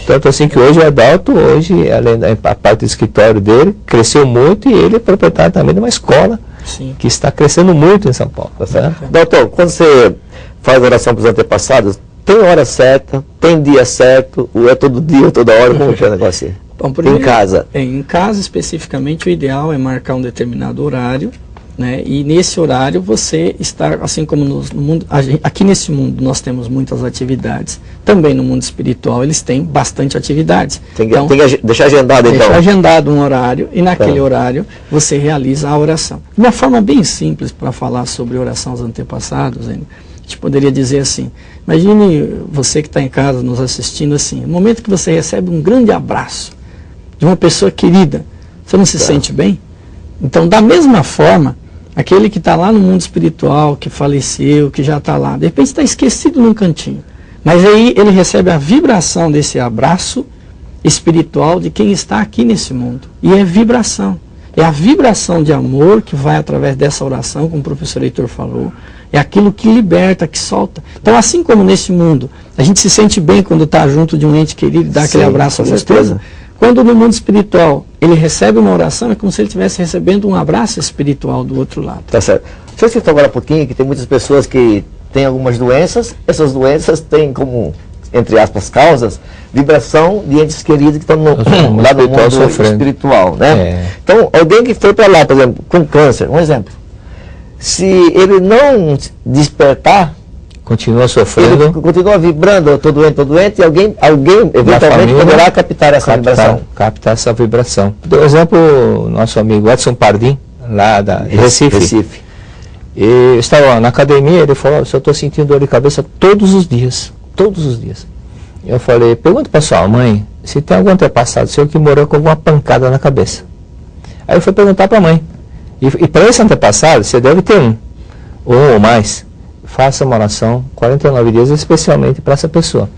Tanto assim que hoje o Adalto, além da parte do escritório dele, cresceu muito, e ele é proprietário também de uma escola, sim, que está crescendo muito em São Paulo. Tá certo. Doutor, quando você faz oração para os antepassados, tem hora certa, tem dia certo, ou é todo dia, toda hora, como é o negócio? Bom, primeiro, em casa? Em casa, especificamente, o ideal é marcar um determinado horário, né? E nesse horário você está, assim como no mundo, aqui nesse mundo nós temos muitas atividades, também no mundo espiritual eles têm bastante atividades. Tem que deixar agendado, então. Deixar agendado um horário, e naquele horário você realiza a oração. De uma forma bem simples para falar sobre oração aos antepassados, a gente poderia dizer assim: imagine você que está em casa nos assistindo assim, no momento que você recebe um grande abraço de uma pessoa querida, você não se sente bem? Então, da mesma forma, aquele que está lá no mundo espiritual, que faleceu, que já está lá, de repente está esquecido num cantinho, mas aí ele recebe a vibração desse abraço espiritual de quem está aqui nesse mundo, e é vibração. É a vibração de amor que vai através dessa oração, como o professor Heitor falou, é aquilo que liberta, que solta. Então, assim como nesse mundo, a gente se sente bem quando está junto de um ente querido e dá aquele abraço gostoso, quando no mundo espiritual ele recebe uma oração, é como se ele estivesse recebendo um abraço espiritual do outro lado. Tá certo. Deixa eu citar agora um pouquinho, que tem muitas pessoas que têm algumas doenças, essas doenças têm como, entre aspas, causas, vibração de entes queridos que estão lá no mundo espiritual, né? Então, alguém que foi para lá, por exemplo, com câncer, um exemplo, se ele não despertar, continua sofrendo, ele continua vibrando, eu estou doente, e alguém eventualmente poderá captar essa vibração. Captar essa vibração. Por exemplo, nosso amigo Edson Pardim, lá da Recife. E estava na academia, ele falou: eu estou sentindo dor de cabeça todos os dias. Eu falei: pergunta para sua mãe se tem algum antepassado seu que morreu com alguma pancada na cabeça. Aí eu fui perguntar para a mãe. E para esse antepassado, você deve ter um ou mais. Faça uma oração, 49 dias, especialmente para essa pessoa.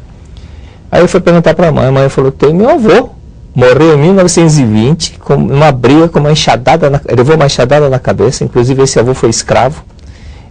Aí eu fui perguntar para a mãe falou: tem meu avô, morreu em 1920, com uma briga, com uma enxadada, levou uma enxadada na cabeça, inclusive esse avô foi escravo,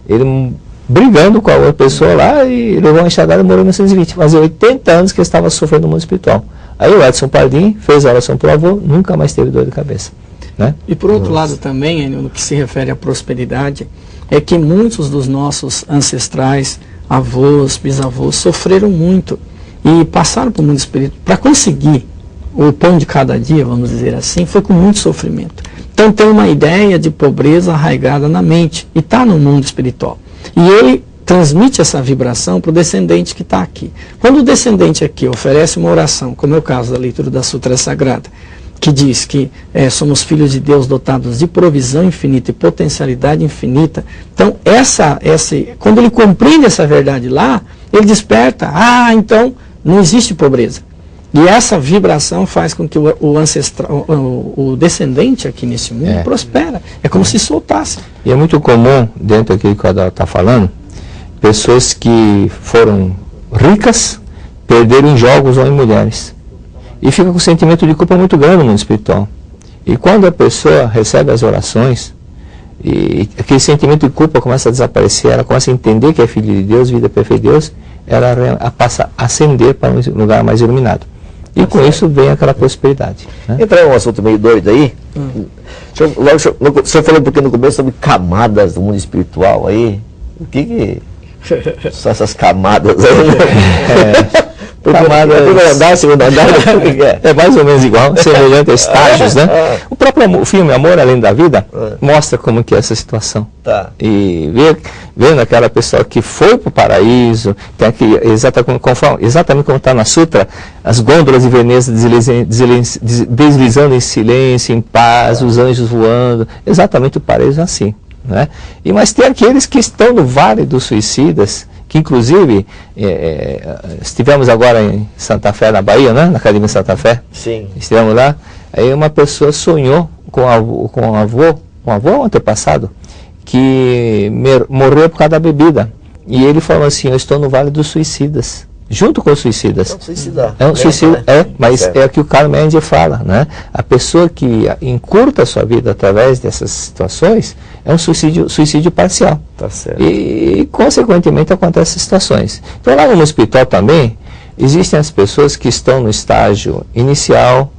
ele brigando com a outra pessoa lá, e levou uma enxadada e morreu em 1920, fazia 80 anos que ele estava sofrendo no mundo espiritual. Aí o Edson Pardim fez a oração para o avô, nunca mais teve dor de cabeça, né? E por outro lado também, no que se refere à prosperidade, é que muitos dos nossos ancestrais, avós, bisavós, sofreram muito e passaram para o mundo espiritual. Para conseguir o pão de cada dia, vamos dizer assim, foi com muito sofrimento. Então tem uma ideia de pobreza arraigada na mente e está no mundo espiritual. E ele transmite essa vibração para o descendente que está aqui. Quando o descendente aqui oferece uma oração, como é o caso da leitura da Sutra Sagrada, que diz que somos filhos de Deus dotados de provisão infinita e potencialidade infinita. Então, quando ele compreende essa verdade lá, ele desperta: então não existe pobreza. E essa vibração faz com que o descendente aqui nesse mundo prospera. É como se soltasse. E é muito comum, dentro daquilo que o Adalto está falando, pessoas que foram ricas perderam em jogos ou em mulheres. E fica com um sentimento de culpa muito grande no mundo espiritual. E quando a pessoa recebe as orações, e aquele sentimento de culpa começa a desaparecer, ela começa a entender que é filho de Deus, vida perfeita de Deus, ela passa a ascender para um lugar mais iluminado. E com isso vem aquela prosperidade, né? Entra um assunto meio doido aí. O senhor falou um pouquinho no começo sobre camadas do mundo espiritual aí. O que são essas camadas aí? Primeiro andar, segundo andar, é mais ou menos igual, semelhante a estágios, né? O próprio filme Amor Além da Vida mostra como que é essa situação. E vendo aquela pessoa que foi para o paraíso, tem aqui, exatamente como está na Sutra, as gôndolas de Veneza deslizando em silêncio, em paz, os anjos voando, exatamente o paraíso é assim, né? Mas tem aqueles que estão no Vale dos Suicidas, que inclusive estivemos agora em Santa Fé, na Bahia, né? Na Academia Santa Fé. Sim. Estivemos lá, aí uma pessoa sonhou com um avô antepassado, que morreu por causa da bebida. E ele falou assim: eu estou no Vale dos Suicidas, junto com os suicidas. É um suicídio, mas é o que o Carl Mendes fala, né? A pessoa que encurta a sua vida através dessas situações é um suicídio parcial. Tá certo. E consequentemente acontecem situações. Então lá no hospital também, Existem as pessoas que estão no estágio inicial,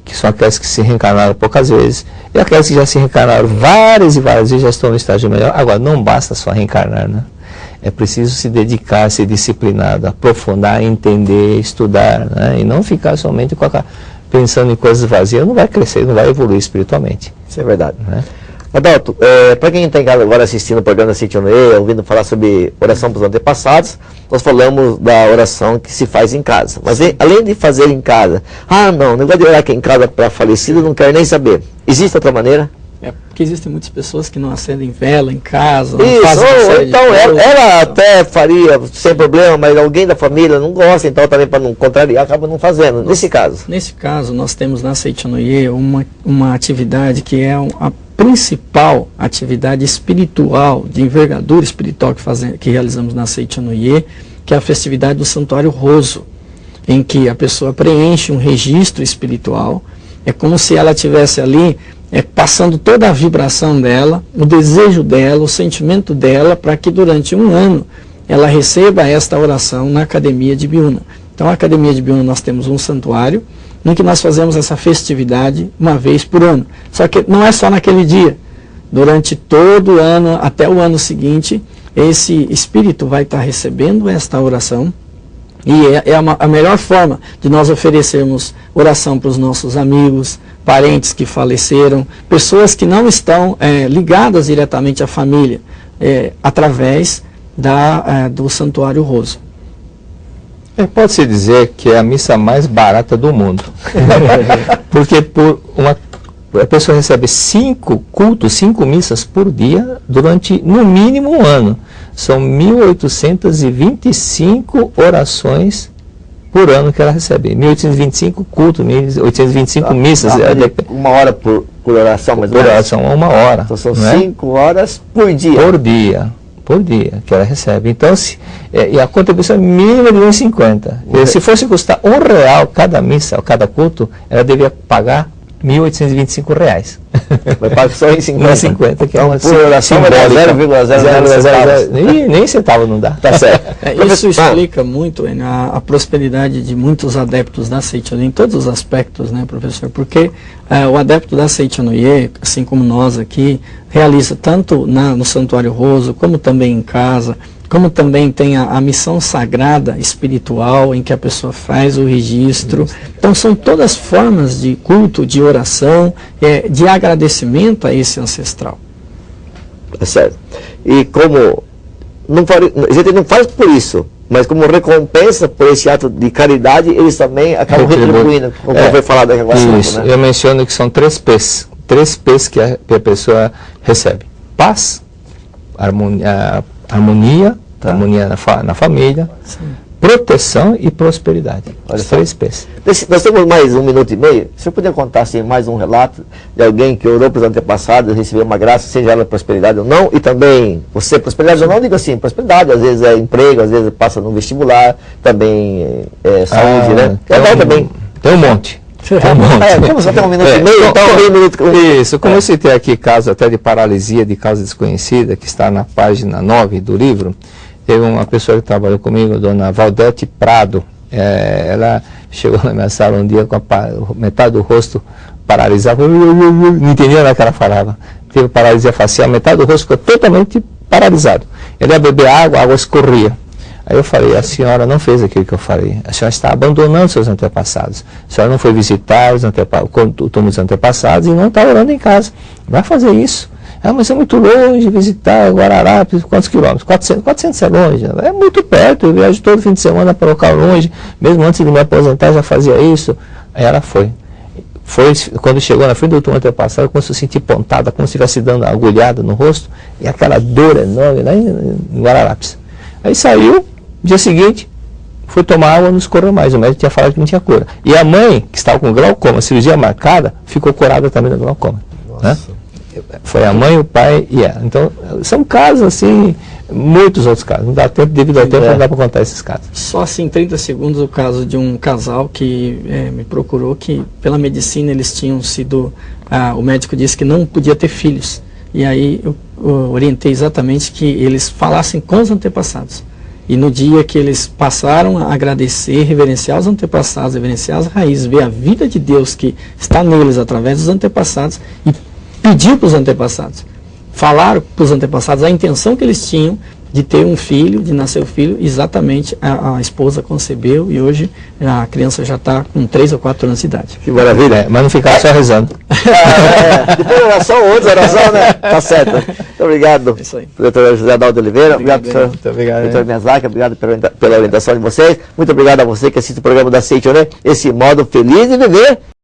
que são aquelas que se reencarnaram poucas vezes, e aquelas que já se reencarnaram várias e várias vezes, já estão no estágio melhor. Agora, não basta só reencarnar, né? É preciso se dedicar, ser disciplinado, aprofundar, entender, estudar, né? E não ficar somente pensando em coisas vazias. Não vai crescer, não vai evoluir espiritualmente. Isso é verdade. Né? Adalto, para quem está em casa agora assistindo o programa da Seitianoye, ouvindo falar sobre oração para os antepassados, nós falamos da oração que se faz em casa. Mas além de fazer em casa, não, o negócio de orar aqui em casa para falecido, não quero nem saber. Existe outra maneira? Porque existem muitas pessoas que não acendem vela em casa. Isso, então ela até faria sem problema, mas alguém da família não gosta, então também para não contrariar, acaba não fazendo. Nesse caso, nós temos na Seitianoye uma atividade que é a principal atividade espiritual, de envergadura espiritual que realizamos na Seitianoye, que é a festividade do Santuário Roso, em que a pessoa preenche um registro espiritual. É como se ela estivesse ali passando toda a vibração dela, o desejo dela, o sentimento dela, para que durante um ano ela receba esta oração na Academia de Biúna. Então, na Academia de Biúna nós temos um santuário em que nós fazemos essa festividade uma vez por ano. Só que não é só naquele dia. Durante todo o ano, até o ano seguinte, esse espírito vai estar recebendo esta oração. E a melhor forma de nós oferecermos oração para os nossos amigos, parentes que faleceram, pessoas que não estão ligadas diretamente à família, através do Santuário Roso. Pode-se dizer que é a missa mais barata do mundo. Porque a pessoa recebe 5 cultos, 5 missas por dia, durante no mínimo um ano. São 1.825 orações por ano que ela recebe. 1.825 cultos, 1.825 missas. Uma hora por oração, mas por oração, 1 hora. Então são 5 horas por dia. Por dia que ela recebe. Então, e a contribuição é mínima de 1,50. Se fosse custar R$1 cada missa, cada culto, ela deveria pagar R$1.825. Mas paga só em 50. Que é uma por oração, nem centavo não dá. Tá certo. Isso explica muito a prosperidade de muitos adeptos da Seitianoye, em todos os aspectos, né, professor? Porque o adepto da Seitianoye, assim como nós aqui, realiza tanto no Santuário Roso, como também em casa, como também tem a missão sagrada espiritual, em que a pessoa faz o registro. Então são todas formas de culto, de oração, de agradecimento a esse ancestral. É certo. E como a gente não faz por isso, mas como recompensa por esse ato de caridade, eles também acabam retribuindo, como foi falado aqui agora. Isso, né? Eu menciono que são 3 P's. 3 P's que a pessoa recebe: paz, harmonia, na família, sim, proteção e prosperidade. Olha, 3 P's. Nós temos mais 1 minuto e meio. Se eu puder contar assim, mais um relato de alguém que orou para os antepassados, recebeu uma graça, seja ela prosperidade ou não, e também, prosperidade ou não, digo assim, prosperidade, às vezes é emprego, às vezes passa no vestibular, também saúde, né? Tem um monte. Como só tem 1 minuto e meio, então 1 minuto. Isso, como eu citei aqui caso até de paralisia de causa desconhecida, que está na página 9 do livro, teve uma pessoa que trabalhou comigo, dona Valdete Prado. Ela chegou na minha sala um dia com metade do rosto paralisado, não entendia nada que ela falava. Teve paralisia facial, metade do rosto ficou totalmente paralisado. Ele ia beber água, a água escorria. Aí eu falei: a senhora não fez aquilo que eu falei, a senhora está abandonando seus antepassados, a senhora não foi visitar o túmulo dos antepassados e não está orando em casa, vai fazer isso. Mas é muito longe visitar Guararapes, quantos quilômetros? 400 é longe, é muito perto, eu viajo todo fim de semana para local longe, mesmo antes de me aposentar já fazia isso. Aí ela foi, quando chegou na frente do túmulo antepassado, começou a se sentir pontada, como se estivesse dando uma agulhada no rosto, e aquela dor enorme lá em Guararapes. Aí saiu. Dia seguinte, foi tomar água, não escorreu mais. O médico tinha falado que não tinha cura. E a mãe, que estava com glaucoma, cirurgia marcada, ficou curada também do glaucoma. Né? Foi a mãe, o pai e ela. Então, são casos assim, muitos outros casos. Não dá tempo, devido ao tempo, não dá para contar esses casos. Só assim, em 30 segundos, o caso de um casal que me procurou, que pela medicina eles tinham sido... o médico disse que não podia ter filhos. E aí eu orientei exatamente que eles falassem com os antepassados. E no dia que eles passaram a agradecer, reverenciar os antepassados, reverenciar as raízes, ver a vida de Deus que está neles através dos antepassados e pedir para os antepassados, falar para os antepassados a intenção que eles tinham de ter um filho, de nascer o filho, exatamente a esposa concebeu e hoje a criança já está com 3 ou 4 anos de idade. Que maravilha, mas não ficar só rezando. Depois oração, outra oração, né? Tá certo. Muito obrigado, doutor José Adaldo Oliveira. Obrigado, professor. Muito obrigado, doutor Miyazaki. Obrigado pela orientação de vocês. Muito obrigado a você que assiste o programa da Seite, né? Esse modo feliz de viver.